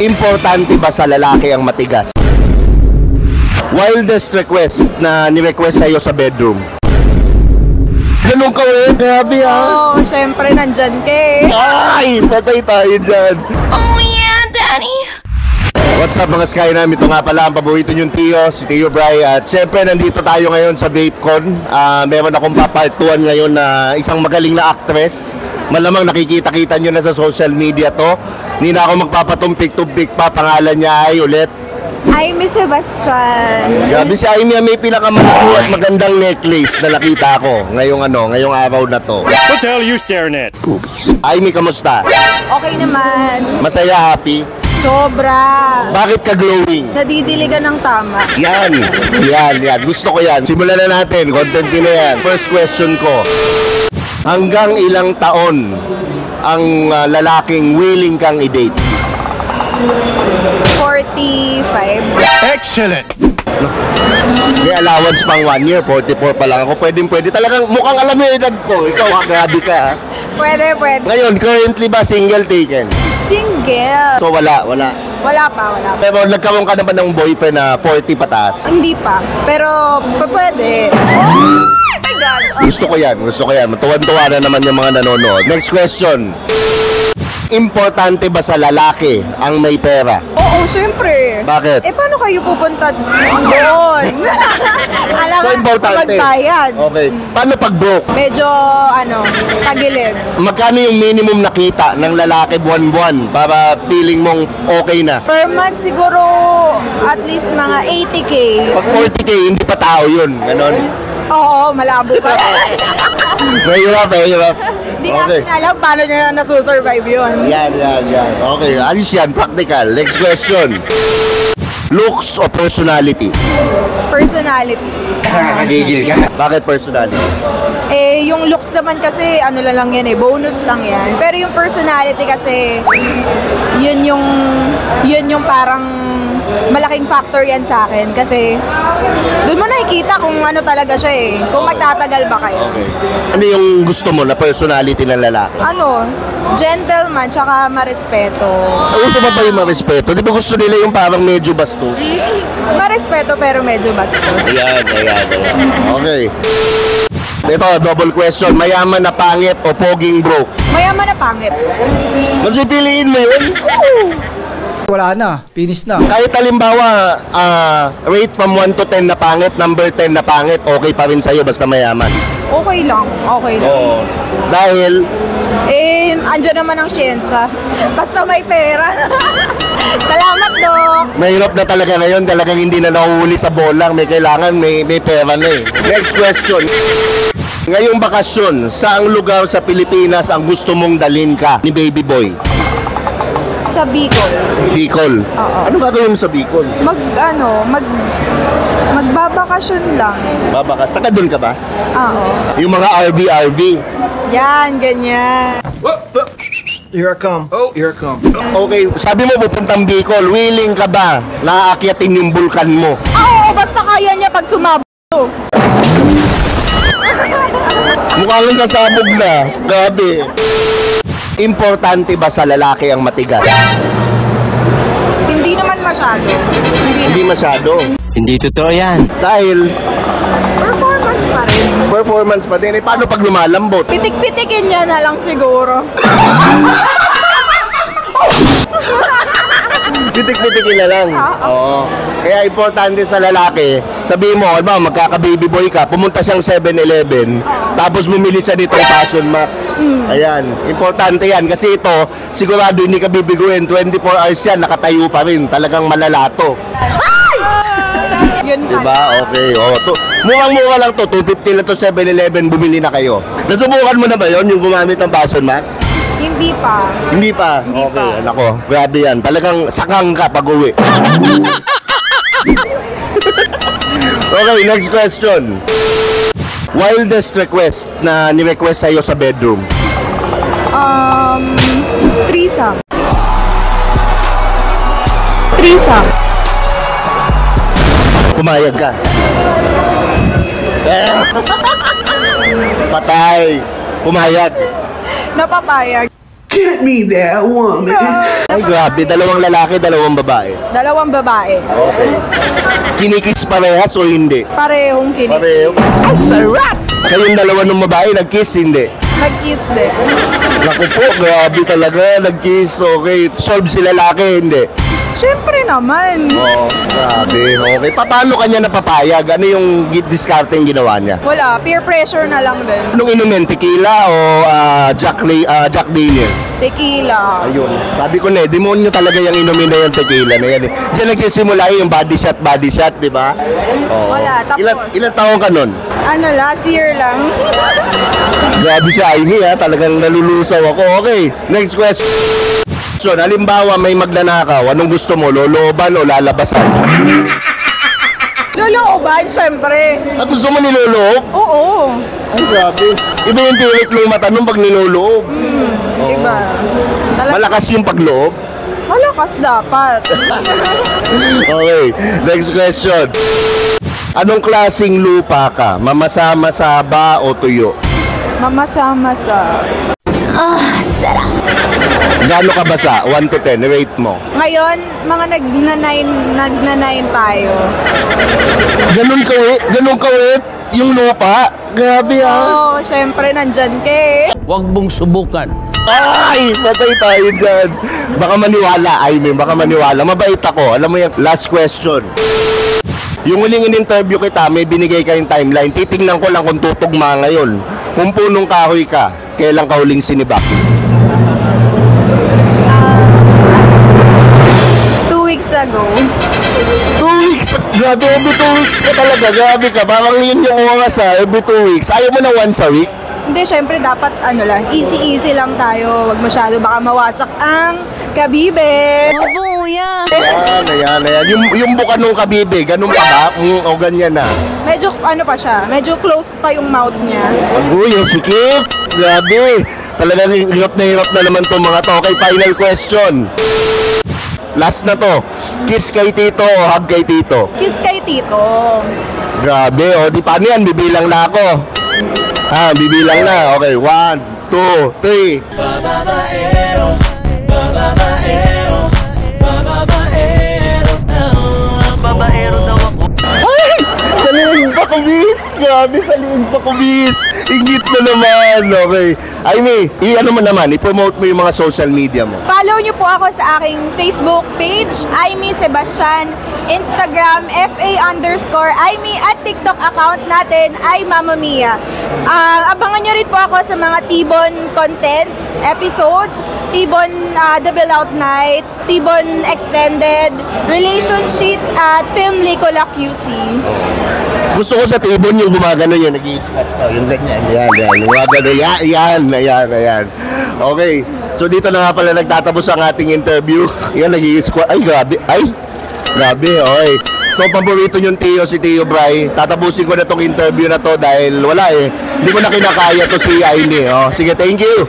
Importante ba sa lalaki ang matigas? Wildest request na ni-request sa'yo sa bedroom? Ganun ka grabe Oo, syempre nandyan ka eh. Ay, patay tayo dyan. Oh yeah, Daddy. What's up mga Sky namin? Ito nga pala ang paborito niyong Tio, si Tio Bry. At syempre nandito tayo ngayon sa VapeCon. Meron akong papartuan ngayon na isang magaling na actress. Malamang nakikita-kita nyo na sa social media to. Hindi na ako magpapatumpik-tumpik pa. Pangalan niya ay ulit Aimee Sebastian. Grabe si Aimee, may pinakamalaki at magandang necklace na nakita ko ngayong araw na to. What the hell are you staring at? Boobies. Aimee, kamusta? Okay naman. Masaya, happy? Sobra. Bakit ka glowing? Nadidiligan ng tama. Yan. Gusto ko yan. Simulan na natin. Content din na yan. First question ko. Hanggang ilang taon ang lalaking willing kang i-date? 45. Excellent! May allowance pang 1 year, 44 pa lang ako. Pwede. Talagang mukhang alam mo yung edad ko. Ikaw, grabe ka ha. Pwede. Ngayon, currently ba single taken? Single. So wala. Wala pa. Pero nagkaroon ka naman ng boyfriend na 40 pataas? Hindi pa. Pero pwede. Gusto ko yan. Tuwan-tuwa na naman yung mga nanonood. Next question. Importante ba sa lalaki ang may pera? Oo, syempre. Bakit? Paano kayo pupunta doon? Alam So importante. magbayad. Okay. Paano pag broke? Medyo, tagilid. Magkano yung minimum nakita ng lalaki buwan-buwan para feeling mong okay na? Per month siguro at least mga 80K. Pag 40K, hindi pa tao yun. Ganon. Oo, malabo pa. Mahirap. Hindi natin alam paano niya nasusurvive yun. Yan. Okay, alis yan. Practical. Next question. Looks o personality? Personality. Nagigil ka. Bakit personality? Yung looks naman kasi, lang yan bonus lang yan. Pero yung personality kasi, yun yung parang malaking factor yan sa akin. Kasi, doon mo nakikita kung ano talaga siya kung magtatagal ba kayo. Okay. Ano yung gusto mo na personality ng lalaki? Gentleman, tsaka marespeto. Gusto mo ba yung marespeto? Di ba gusto nila yung parang medyo bastos? Marespeto pero medyo bastos. Ayan. Okay. Ito, double question. Mayaman na pangit o poging broke? Mayaman na pangit. Mas pipiliin mo yun? Wala na, finish na. Kahit halimbawa, rate from 1 to 10 na pangit, number 10 na pangit, okay pa rin sa'yo basta mayaman? Okay lang. Oo. Dahil? Andyan naman ang siyensya. Basta may pera. Salamat, Dok. Mahirap na talaga ngayon, talagang hindi na nahuhuli sa bolang. May kailangan, may pera na Next question. Ngayong bakasyon, saang lugar sa Pilipinas ang gusto mong dalhin ka ni baby boy? Sa Bicol. Bicol? Oo. Ano gagawin mo sa Bicol? Magbabakasyon lang. Babakas. Taka doon ka ba? Oo. Yung mga RV. Yan, ganyan. Here I come. Okay, sabi mo pupuntang Bicol, willing ka ba na aakyatin yung bulkan mo? Oo, basta kaya niya pag sumabog. Mukha lang sasabog na. Grabe. Importante ba sa lalaki ang matigas? Hindi naman masyado. Hindi masyado. Hindi totoo yan. Dahil Performance pa rin. performance pa din. Paano pag lumalambot? Pitik-pitikin niya na lang siguro. Pitik-pitikin na lang. Oo. Kaya importante sa lalaki, sabihin mo, magkaka-baby boy ka, pumunta siyang 7-Eleven, tapos bumili siya nitong Passion Max. Ayan. Importante yan. Kasi ito, sigurado hindi ka bibiguin. 24 hours yan, nakatayo pa rin. Talagang malalato. Yun Diba? Okay. Murang-mura lang to. 250 lang to 7-Eleven, bumili na kayo. Nasubukan mo na ba yon yung gumamit ng Passion Max? Hindi pa. Hindi pa? Hindi Okay, pa. nako, grabe yan. Talagang sakang ka pag uwi. Okay, next question. Wildest request na ni-request sa'yo sa bedroom? Threesome. Pumayag ka. Patay. Pumayag. Napapayag. Get me that woman. Ay, grabe. Dalawang lalaki, dalawang babae. Dalawang babae. Okay. Kinikis parehas o hindi? Parehong kinig. Pareho. Ang sarap! Kayong dalawa ng babae, nag-kiss, hindi? Nag-kiss din. Naku po, grabe talaga. Nag-kiss, okay. Solve si lalaki, hindi? Siyempre naman. Oo, grabe. Okay. Paano kanya napapayag? Ano yung diskarte yung ginawa niya? Wala, peer pressure na lang din. Anong inumin? Tequila o Jack Daniels? Tequila. Ayun. Sabi ko na demonyo talaga yung inumin na yung tequila na yan. Diyan nagsisimula yung body shot, di ba? Oo. Wala, tapos. Ilan taong ka nun? Ano, last year lang. Grabe si Amy ha, talagang nalulusaw ako. Okay, next question. Halimbawa may magnanakaw, anong gusto mo? Lolooban o lalabasan? Lolooban, syempre. Gusto mo niloloob? Oo. Ay, grabe. Iba yung tirik ng mata nung pag niloloob. Diba? Malakas yung pagloob. Malakas dapat. Okay, next question. Anong klaseng lupa ka? Mamasa-masa ba o tuyo? Mamasa-masa. Gaano ka basa? 1 to 10, rate mo. Ngayon, mga nagna-9 tayo. Ganun kawit yung lupa. Grabe ha. Oo, syempre, nandyan ka eh. Huwag mong subukan. Ay, patay tayo dyan. Baka maniwala, baka maniwala. Mabait ako. Alam mo yung last question. Yung huling in-interview kita, may binigay kayong timeline. Titingnan ko lang kung tutugma ngayon. Kung punong kahoy ka, kailan ka huling sinibak? 2 weeks ago. 2 weeks? Grabe, every 2 weeks ka talaga. Grabe ka. Parang yun yung oras ha, every 2 weeks. Ayaw mo na once a week? Hindi, syempre dapat easy lang tayo. Wag masyado, baka mawasak ang kabibe. Ayan. Yung buka nung kabibe, ganun pa ba? O ganyan na? Medyo medyo close pa yung mouth niya. Agoy, yung sikip. Grabe. Talagang hirap na naman to mga to. Okay, final question. Last na to. Kiss kay tito o hug kay tito? Kiss kay tito. Grabe, o di paano yan? Bibilang na ako. Bibilang na. Okay, 1, 2, 3. Ay! Sa liig pa kubis! Grabe, sa liig pa kubis! Ingit na naman! Okay. Amy, i-ano mo naman, i-promote mo yung mga social media mo. Follow niyo po ako sa aking Facebook page, Amy Sebastian, Instagram, FA_Amy, at TikTok account natin ay Mama Mia. Abangan niyo rin po ako sa mga T-Bon contents, episodes, T-Bon The Belout Night, T-Bon Extended, Relationships, at Film Licola QC. Gusto ko sa tibon yung gumagano yun, nag-i-squat to, yung ganyan, yung gumagano, yan. Okay, so dito na nga pala nagtatapos ang ating interview. Yan, nag-i-squat, grabe, okay. Ito, paborito yung si Tio Bray. Tatapusin ko na tong interview na to dahil wala hindi ko na kinakaya to si Amy. Sige, thank you.